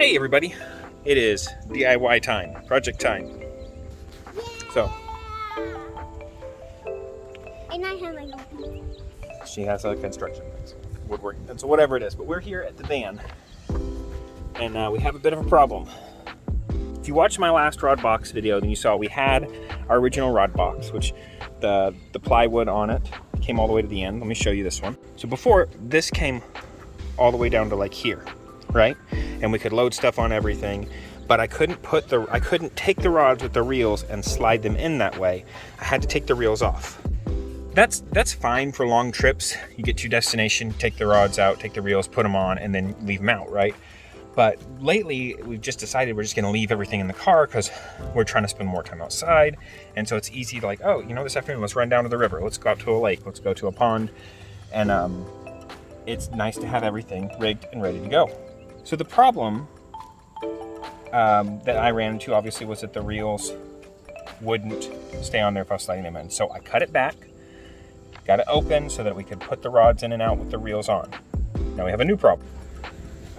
Hey everybody, it is DIY time, project time. So, and I have my she has a construction woodworking, and so whatever it is, but we're here at the van, and we have a bit of a problem. If you watched my last RODBOX video, then you saw we had our original RODBOX, which the plywood on it came all the way to the end. Let me show you this one. So before, this came all the way down to like here, right? And we could load stuff on everything, but I couldn't take the rods with the reels and slide them in that way. I had to take the reels off. That's fine for long trips. You get to your destination, take the rods out, take the reels, put them on, and then leave them out, right? But lately, we've just decided we're just gonna leave everything in the car because we're trying to spend more time outside. And so it's easy to like, oh, you know, this afternoon, let's run down to the river. Let's go out to a lake. Let's go to a pond. And it's nice to have everything rigged and ready to go. So the problem that I ran into, obviously, was that the reels wouldn't stay on there if I was sliding them in. So I cut it back, got it open so that we could put the rods in and out with the reels on. Now we have a new problem.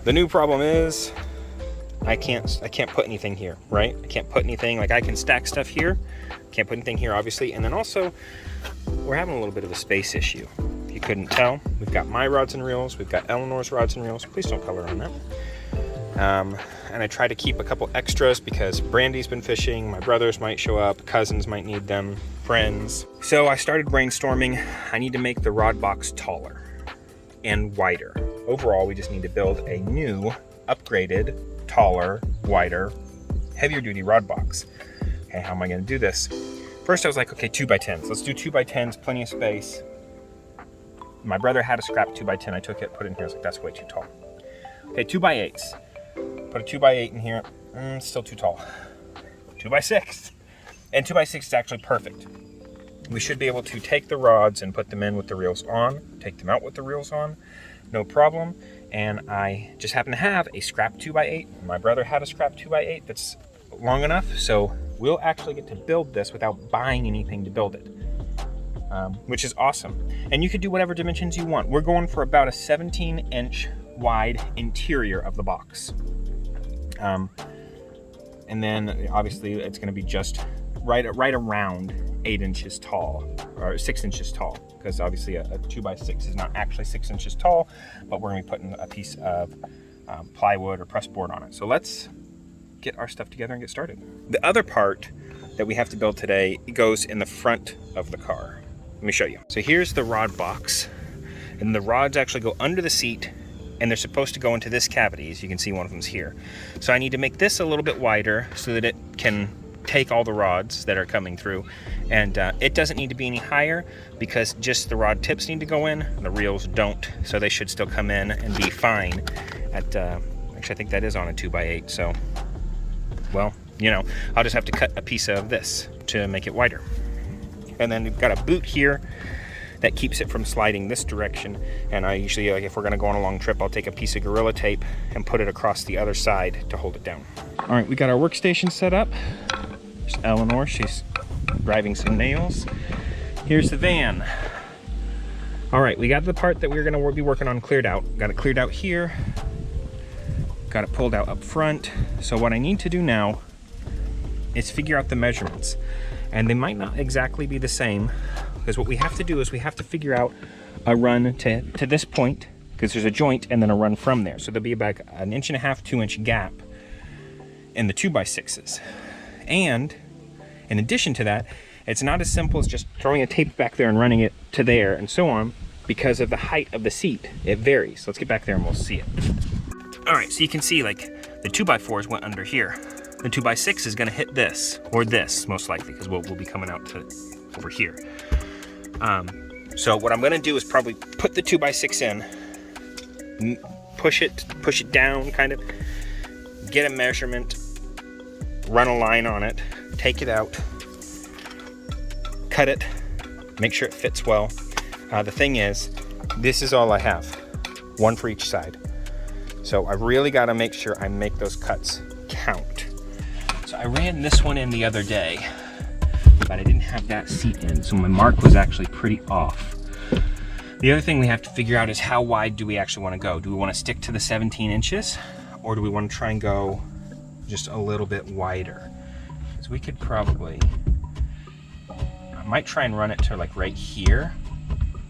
The new problem is I can't put anything here, right? I can't put anything, like I can stack stuff here, can't put anything here, obviously. And then also, we're having a little bit of a space issue. If you couldn't tell, we've got my rods and reels, we've got Eleanor's rods and reels. Please don't color on that. And I try to keep a couple extras because Brandy's been fishing, my brothers might show up, cousins might need them, friends. So I started brainstorming, I need to make the RODBOX taller and wider. Overall, we just need to build a new, upgraded, taller, wider, heavier duty RODBOX. Okay, how am I gonna do this? First I was like, okay, 2x10s. Let's do 2x10s, plenty of space. My brother had a scrap 2x10, I took it, put it in here, I was like, that's way too tall. Okay, 2x8s. Put a 2x8 in here, still too tall. 2x6. And 2x6 is actually perfect. We should be able to take the rods and put them in with the reels on, take them out with the reels on, no problem. And I just happen to have a scrap 2x8. My brother had a scrap 2x8 that's long enough, so we'll actually get to build this without buying anything to build it, which is awesome. And you could do whatever dimensions you want. We're going for about a 17-inch wide interior of the box. And then obviously it's going to be just right around 8 inches tall, or 6 inches tall, because obviously a 2x6 is not actually 6 inches tall, but we're going to be putting a piece of plywood or press board on it. So let's get our stuff together and get started. The other part that we have to build today goes in the front of the car. Let me show you. So here's the RODBOX, and the rods actually go under the seat, and they're supposed to go into this cavity. As you can see, one of them's here. So I need to make this a little bit wider so that it can take all the rods that are coming through. And it doesn't need to be any higher because just the rod tips need to go in, and the reels don't. So they should still come in and be fine at, actually I think that is on a 2x8. So, well, you know, I'll just have to cut a piece of this to make it wider. And then we've got a boot here that keeps it from sliding this direction. And I usually, like, if we're gonna go on a long trip, I'll take a piece of Gorilla Tape and put it across the other side to hold it down. All right, we got our workstation set up. There's Eleanor, she's driving some nails. Here's the van. All right, we got the part that we're gonna be working on cleared out. Got it cleared out here. Got it pulled out up front. So what I need to do now is figure out the measurements. And they might not exactly be the same, because what we have to do is we have to figure out a run to this point, because there's a joint, and then a run from there. So there'll be about an 1.5 to 2 inch gap in the 2x6s. And in addition to that, it's not as simple as just throwing a tape back there and running it to there and so on, because of the height of the seat. It varies. Let's get back there and we'll see it. All right, so you can see like the 2x4s went under here. The 2x6 is gonna hit this, or this most likely, because we'll be coming out to over here. So what I'm gonna do is probably put the 2x6 in, push it down, kind of, get a measurement, run a line on it, take it out, cut it, make sure it fits well. The thing is, this is all I have, one for each side. So I really gotta make sure I make those cuts count. So I ran this one in the other day, but I didn't have that seat in, so my mark was actually pretty off. The other thing we have to figure out is how wide do we actually want to go? Do we want to stick to the 17 inches, or do we want to try and go just a little bit wider? Because we could probably, I might try and run it to like right here.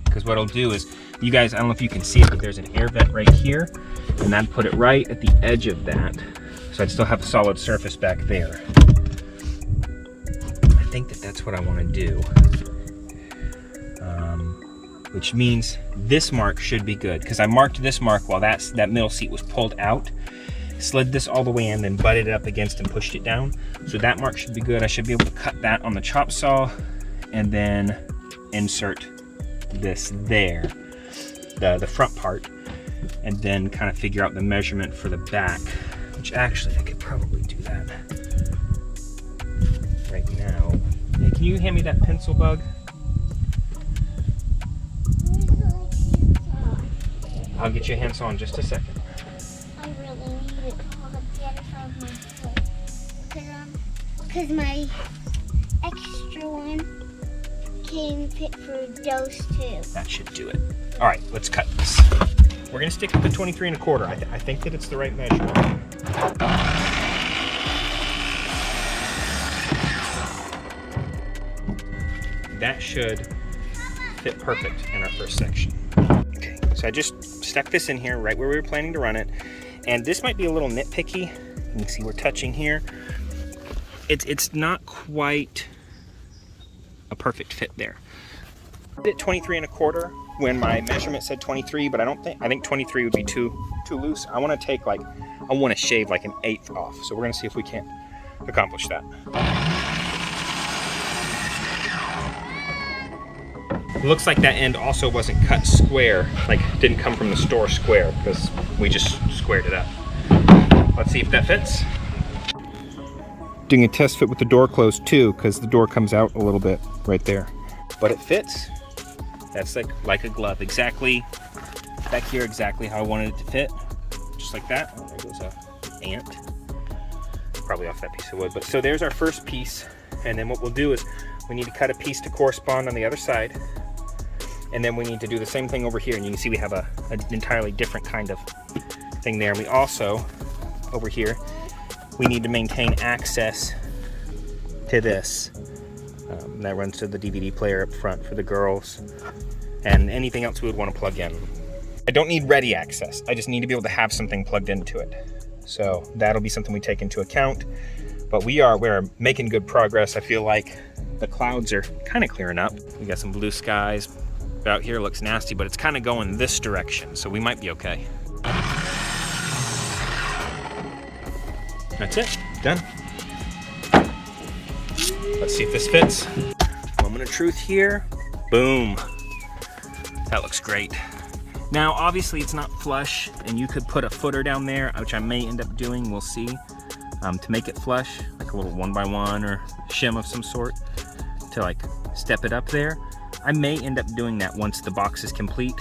Because what I'll do is, you guys, I don't know if you can see it, but there's an air vent right here, and I'd put it right at the edge of that. So I'd still have a solid surface back there. I think that that's what I want to do. Which means this mark should be good, because I marked this mark while that middle seat was pulled out, slid this all the way in, then butted it up against and pushed it down. So that mark should be good. I should be able to cut that on the chop saw and then insert this there, the front part, and then kind of figure out the measurement for the back, which actually I could probably do that right now. Hey, can you hand me that pencil, Bug? I'll get you a handsaw in just a second. I really need it to hold up the other side of my foot. Because my extra one came fit for those two. That should do it. All right, let's cut this. We're gonna stick with the 23 1/4. I think that it's the right measurement. That should fit perfect in our first section. Okay, so I just stuck this in here right where we were planning to run it. And this might be a little nitpicky. You can see we're touching here. It's not quite a perfect fit there. I did 23 1/4 when my measurement said 23, but I think 23 would be too loose. I want to shave like an 1/8 off. So we're gonna see if we can't accomplish that. It looks like that end also wasn't cut square, like didn't come from the store square, because we just squared it up. Let's see if that fits. Doing a test fit with the door closed too, because the door comes out a little bit right there. But it fits. That's like a glove. Exactly back here, exactly how I wanted it to fit. Just like that. Oh, there goes an ant. Probably off that piece of wood. But so there's our first piece. And then what we'll do is we need to cut a piece to correspond on the other side. And then we need to do the same thing over here. And you can see we have an entirely different kind of thing there. And we also, over here, we need to maintain access to this. That runs to the DVD player up front for the girls. And anything else we would want to plug in. I don't need ready access. I just need to be able to have something plugged into it. So that'll be something we take into account. But we're making good progress. I feel like the clouds are kind of clearing up. We got some blue skies. Out here looks nasty, but it's kind of going this direction, so we might be okay. That's it, done. Let's see if this fits. Moment of truth here. Boom. That looks great. Now, obviously it's not flush, and you could put a footer down there, which I may end up doing, we'll see, to make it flush, like a little 1x1 or shim of some sort, to like step it up there. I may end up doing that once the box is complete.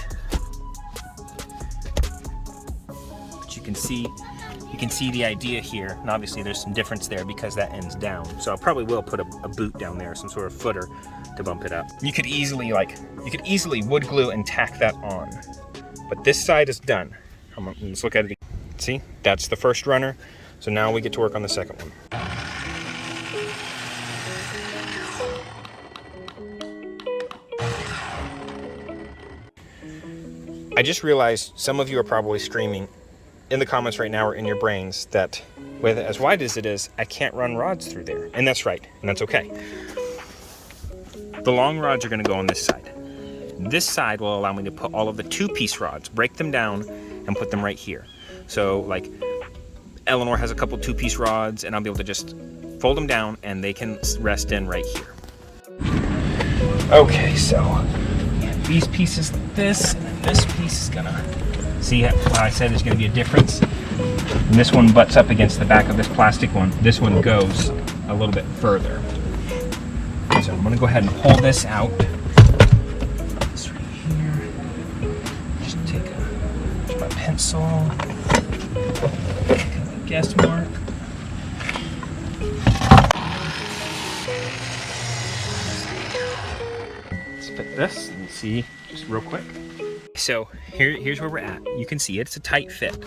But you can see the idea here, and obviously there's some difference there because that ends down. So I probably will put a boot down there, some sort of footer to bump it up. You could easily wood glue and tack that on. But this side is done. Let's look at it. See, that's the first runner. So now we get to work on the second one. I just realized some of you are probably screaming in the comments right now or in your brains that with as wide as it is, I can't run rods through there. And that's right, and that's okay. The long rods are gonna go on this side. This side will allow me to put all of the 2-piece rods, break them down and put them right here. So like Eleanor has a couple 2-piece rods and I'll be able to just fold them down and they can rest in right here. Okay, so these pieces like this, and then this piece is gonna, see how I said there's gonna be a difference? And this one butts up against the back of this plastic one. This one goes a little bit further. So I'm gonna go ahead and pull this out. This right here. Just take my pencil, a guess mark. Let's fit this and see just real quick. So here's where we're at. You can see it's a tight fit.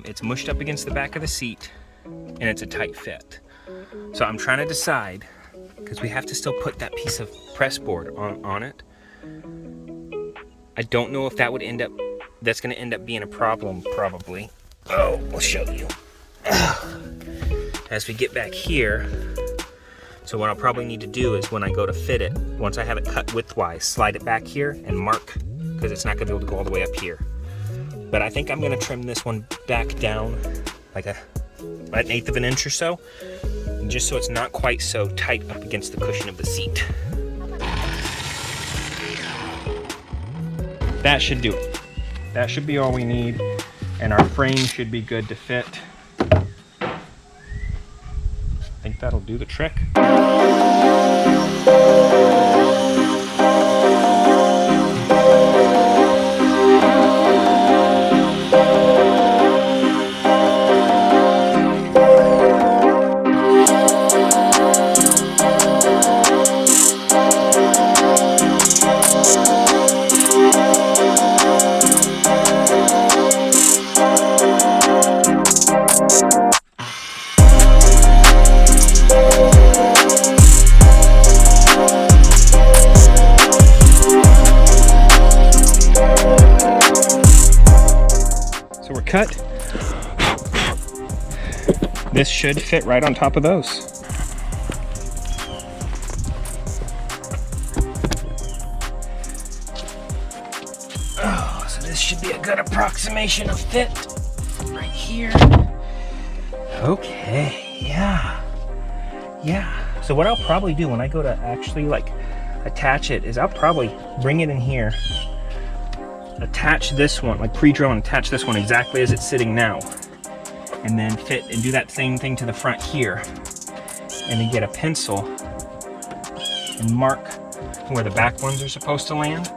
It's mushed up against the back of the seat, and it's a tight fit. So I'm trying to decide, because we have to still put that piece of press board on it. I don't know if that would end up, that's going to end up being a problem, probably. Oh, I'll show you. As we get back here, so what I'll probably need to do is when I go to fit it, once I have it cut widthwise, slide it back here and mark, because it's not going to be able to go all the way up here. But I think I'm going to trim this one back down like an 1/8 of an inch or so, just so it's not quite so tight up against the cushion of the seat. That should do it. That should be all we need, and our frame should be good to fit. I think that'll do the trick. Cut. This should fit right on top of those. Oh, so this should be a good approximation of fit right here. Okay, yeah. So what I'll probably do when I go to actually like attach it is I'll probably bring it in here, attach this one, like pre-drill and attach this one exactly as it's sitting now, and then fit and do that same thing to the front here, and then get a pencil and mark where the back ones are supposed to land,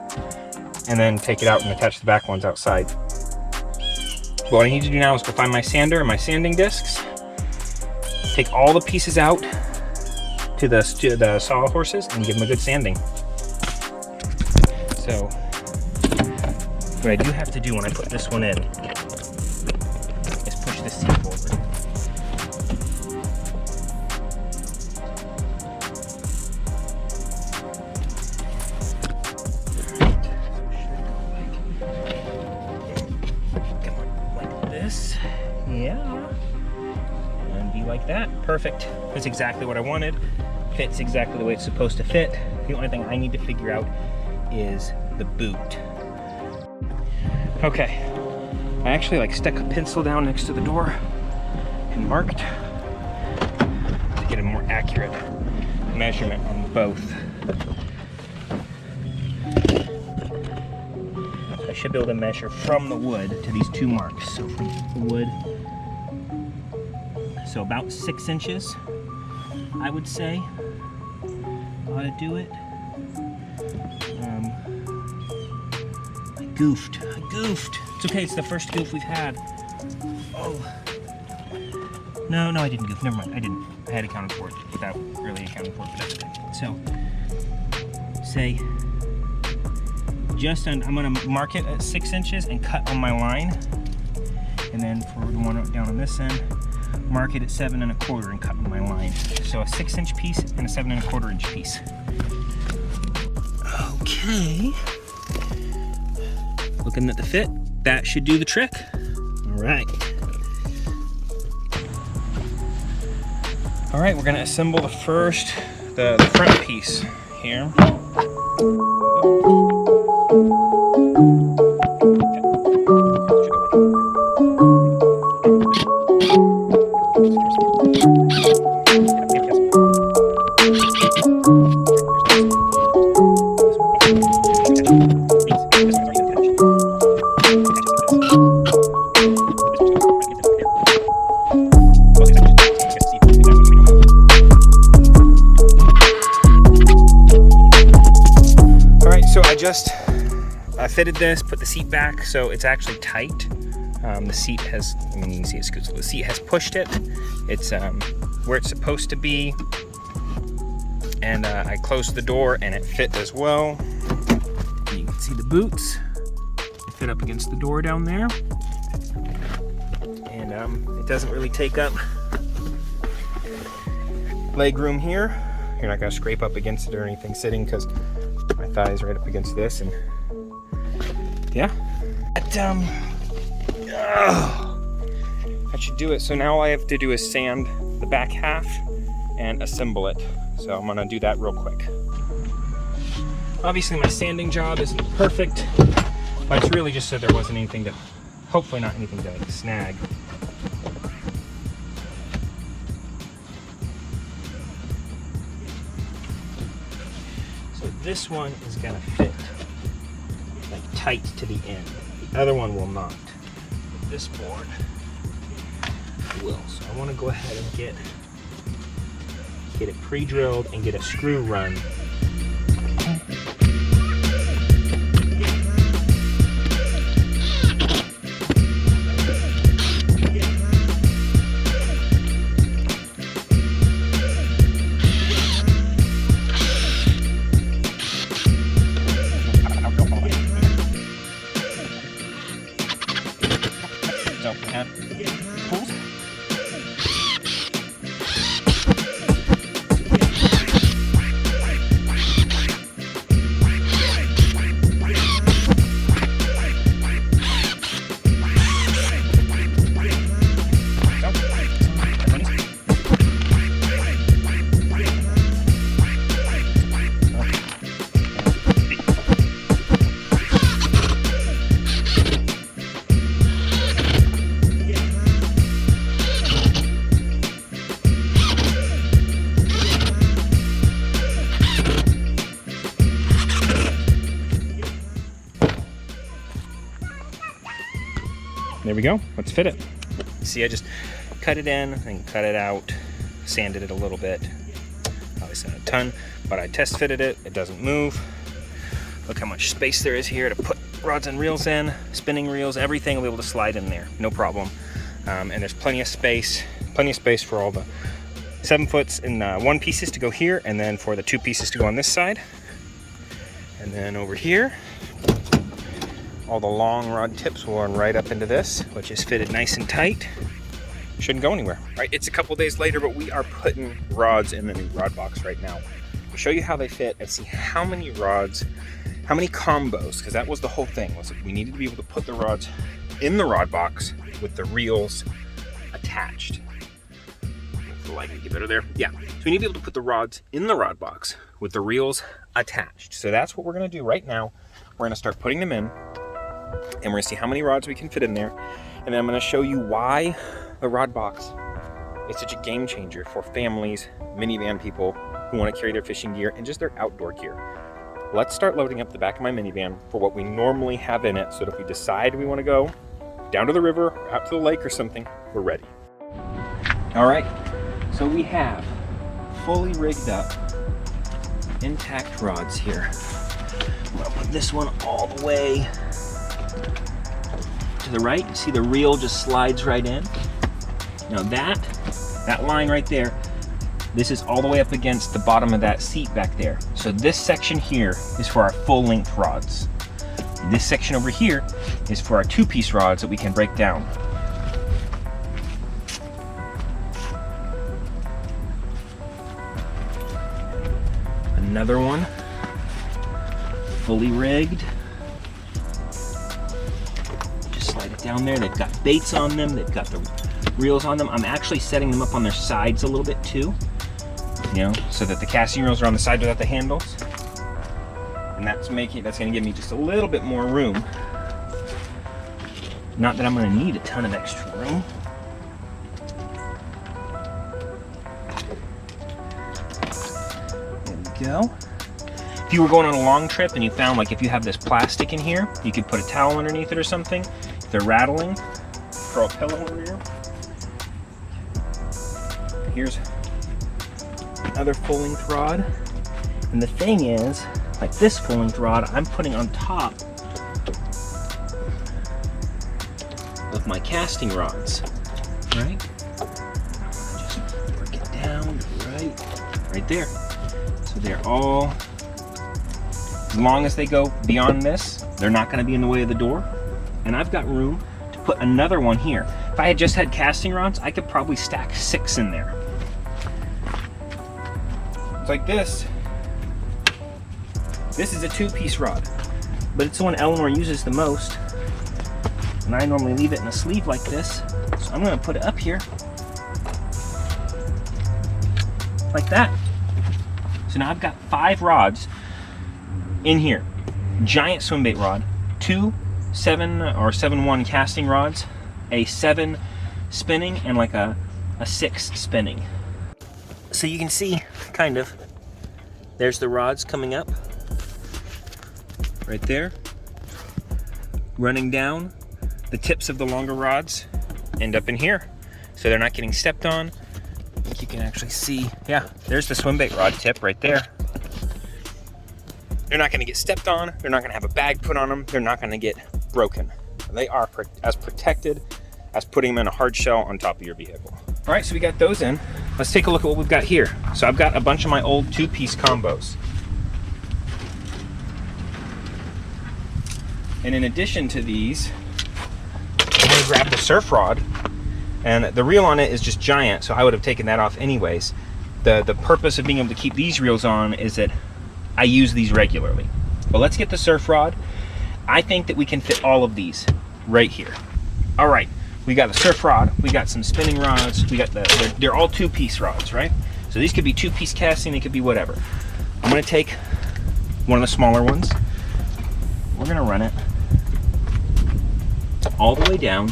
and then take it out and attach the back ones outside. But what I need to do now is go find my sander and my sanding discs, take all the pieces out to the sawhorses and give them a good sanding. So what I do have to do when I put this one in is push the seat forward. Come on, like this. Yeah. And be like that. Perfect. That's exactly what I wanted. Fits exactly the way it's supposed to fit. The only thing I need to figure out is the boot. Okay, I actually stuck a pencil down next to the door and marked to get a more accurate measurement on both. I should be able to measure from the wood to these two marks. So from the wood, so about 6 inches, I would say, ought to do it. I goofed. It's okay, it's the first goof we've had. Oh. No, I didn't goof. Never mind, I didn't. I had accounted for it without really accounting for it, but that's okay. So, say, I'm gonna mark it at 6 inches and cut on my line. And then for the one down on this end, mark it at 7 1/4 and cut on my line. So a 6 inch piece and a 7 1/4 inch piece. Okay. Looking at the fit, that should do the trick. All right. All right, we're gonna assemble the front piece here. I fitted this, put the seat back, so it's actually tight. The seat has, you can see it's good. So the seat has pushed it. It's where it's supposed to be. And I closed the door and it fit as well. You can see the boots. They fit up against the door down there. it doesn't really take up leg room here. You're not gonna scrape up against it or anything sitting because my thigh is right up against this, and yeah. But, that should do it. So now all I have to do is sand the back half and assemble it. So I'm gonna do that real quick. Obviously my sanding job isn't perfect, but it's really just so there wasn't anything to, hopefully not anything to like snag. So this one is gonna fit like tight to the end. The other one will not. But this board will. So I want to go ahead and get it pre-drilled and get a screw run. There we go, let's fit it. See, I just cut it in and cut it out, sanded it a little bit. Obviously not a ton, but I test fitted it, it doesn't move. Look how much space there is here to put rods and reels in, spinning reels, everything will be able to slide in there, no problem. And there's plenty of space for all the 7-foots and 1 pieces to go here, and then for the 2 pieces to go on this side. And then over here, all the long rod tips will run right up into this, which is fitted nice and tight. Shouldn't go anywhere. All right, it's a couple days later, but we are putting rods in the new RODBOX right now. I'll show you how they fit and see how many rods, how many combos, because that was the whole thing, was that we needed to be able to put the rods in the RODBOX with the reels attached. If the light can get better there. Yeah, so we need to be able to put the rods in the RODBOX with the reels attached. So that's what we're gonna do right now. We're gonna start putting them in, and we're gonna see how many rods we can fit in there. And then I'm gonna show you why the RODBOX is such a game changer for families, minivan people who wanna carry their fishing gear and just their outdoor gear. Let's start loading up the back of my minivan for what we normally have in it, so that if we decide we wanna go down to the river, or out to the lake or something, we're ready. All right, so we have fully rigged up, intact rods here. I'm gonna put this one all the way to the right. See the reel just slides right in. Now that line right there, this is all the way up against the bottom of that seat back there. So this section here is for our full length rods. This section over here is for our 2-piece rods that we can break down. Another one, fully rigged. Just slide it down there. They've got baits on them. They've got the reels on them. I'm actually setting them up on their sides a little bit too, you know, so that the casting reels are on the side without the handles. And that's going to give me just a little bit more room. Not that I'm going to need a ton of extra room. There we go. If you were going on a long trip and you found, like, if you have this plastic in here, you could put a towel underneath it or something. If they're rattling, throw a pillow over here. Here's another full length rod. And the thing is, like this full length rod, I'm putting on top of my casting rods, right? Just work it down right there. So they're all, as long as they go beyond this, they're not going to be in the way of the door. And I've got room to put another one here. If I had just had casting rods, I could probably stack 6 in there. It's like this. This is a 2-piece rod, but it's the one Eleanor uses the most. And I normally leave it in a sleeve like this. So I'm gonna put it up here. Like that. So now I've got 5 rods in here. Giant swim bait rod, 2 7 or 7-1 casting rods, a 7 spinning, and like a 6 spinning. So you can see, kind of, there's the rods coming up. Right there. Running down. The tips of the longer rods end up in here, so they're not getting stepped on. I think you can actually see, yeah, there's the swim bait rod tip right there. They're not gonna get stepped on, they're not gonna have a bag put on them, they're not gonna get broken. They are as protected as putting them in a hard shell on top of your vehicle. All right, so we got those in. Let's take a look at what we've got here. So I've got a bunch of my old 2-piece combos. And in addition to these, I'm gonna grab the surf rod, and the reel on it is just giant, so I would have taken that off anyways. The purpose of being able to keep these reels on is that I use these regularly. But let's get the surf rod. I think that we can fit all of these right here. All right, we got the surf rod, we got some spinning rods, we got they're all 2-piece rods, right? So these could be 2-piece casting, they could be whatever. I'm gonna take one of the smaller ones. We're gonna run it all the way down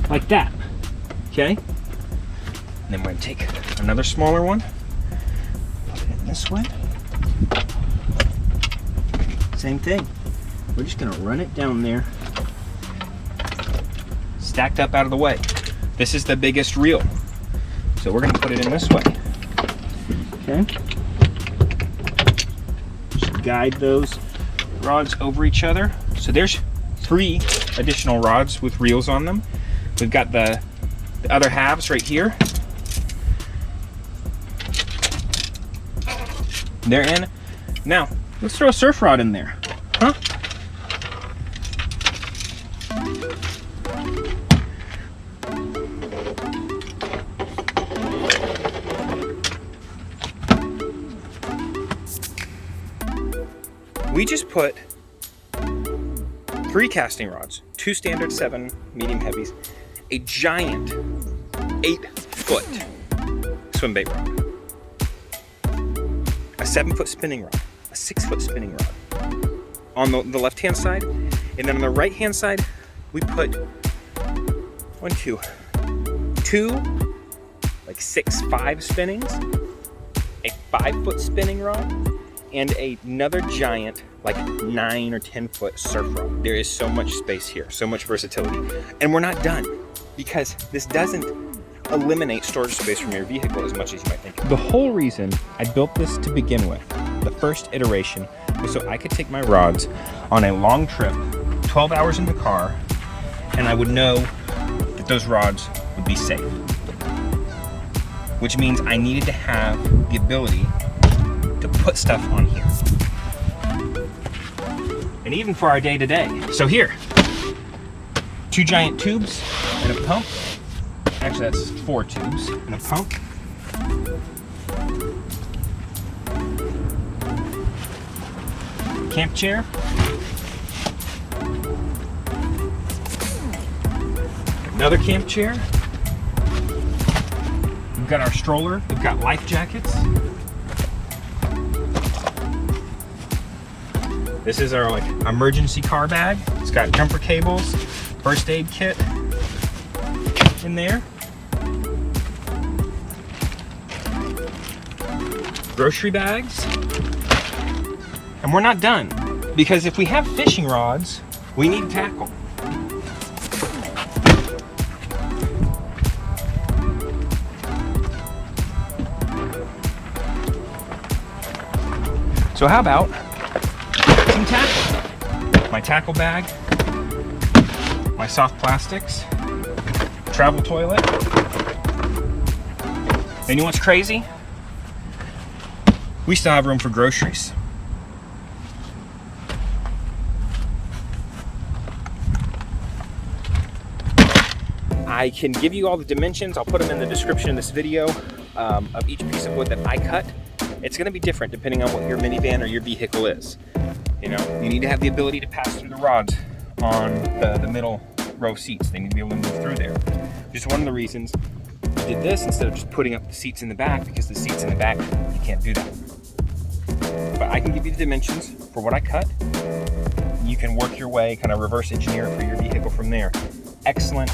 like that, okay? And then we're gonna take another smaller one, put it in this way. Same thing. We're just gonna run it down there, stacked up out of the way. This is the biggest reel, so we're gonna put it in this way, okay? Just guide those rods over each other. So there's 3 additional rods with reels on them. We've got the other halves right here. They're in. Now, let's throw a surf rod in there, huh? We just put 3 casting rods, 2 standard 7 medium heavies, a giant 8-foot swim bait rod, a 7-foot spinning rod, a 6-foot spinning rod on the left-hand side, and then on the right-hand side, we put 2, like 6 5 spinnings, a 5-foot spinning rod, and another giant, like 9 or 10-foot surf rod. There is so much space here, so much versatility. And we're not done, because this doesn't eliminate storage space from your vehicle as much as you might think. The whole reason I built this to begin with, the first iteration, was so I could take my rods on a long trip, 12 hours in the car, and I would know that those rods would be safe. Which means I needed to have the ability to put stuff on here. And even for our day-to-day. So here, 2 giant tubes and a pump. Actually, that's 4 tubes and a pump. Camp chair. Another camp chair. We've got our stroller. We've got life jackets. This is our emergency car bag. It's got jumper cables, first aid kit in there. Grocery bags. And we're not done, because if we have fishing rods, we need tackle. So how about some tackle? My tackle bag, my soft plastics, travel toilet. And you know what's crazy? We still have room for groceries. I can give you all the dimensions. I'll put them in the description of this video of each piece of wood that I cut. It's going to be different depending on what your minivan or your vehicle is. You know, you need to have the ability to pass through the rods on the middle row seats. They need to be able to move through there. Just one of the reasons I did this instead of just putting up the seats in the back, because the seats in the back, you can't do that. But I can give you the dimensions for what I cut. You can work your way, kind of reverse engineer it for your vehicle from there. Excellent,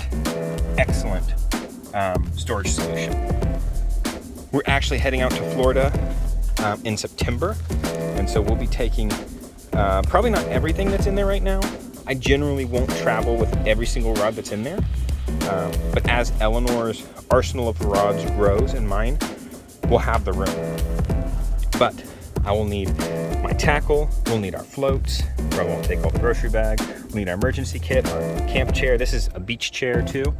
excellent storage solution. We're actually heading out to Florida in September, and so we'll be taking probably not everything that's in there right now. I generally won't travel with every single rod that's in there, but as Eleanor's arsenal of rods grows and mine, we'll have the room. But I will need my tackle, we'll need our floats, I won't take all the grocery bag, we'll need our emergency kit, our camp chair, this is a beach chair too,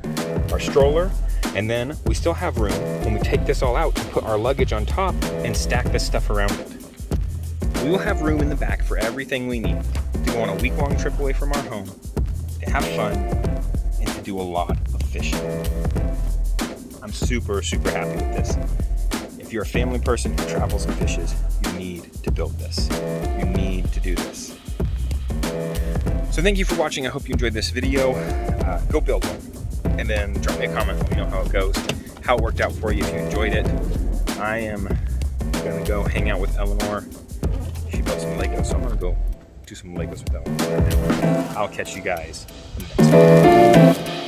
our stroller, and then we still have room when we take this all out to put our luggage on top and stack this stuff around it. We will have room in the back for everything we need to go on a week-long trip away from our home, to have fun, and to do a lot of fishing. I'm super, super happy with this. If you're a family person who travels and fishes, you need to build this. You need to do this. So thank you for watching. I hope you enjoyed this video. Go build one, and then drop me a comment. Let me know how it goes, how it worked out for you, if you enjoyed it. I am gonna go hang out with Eleanor. She built some Legos, so I'm gonna go do some Legos with Eleanor. I'll catch you guys in the next one.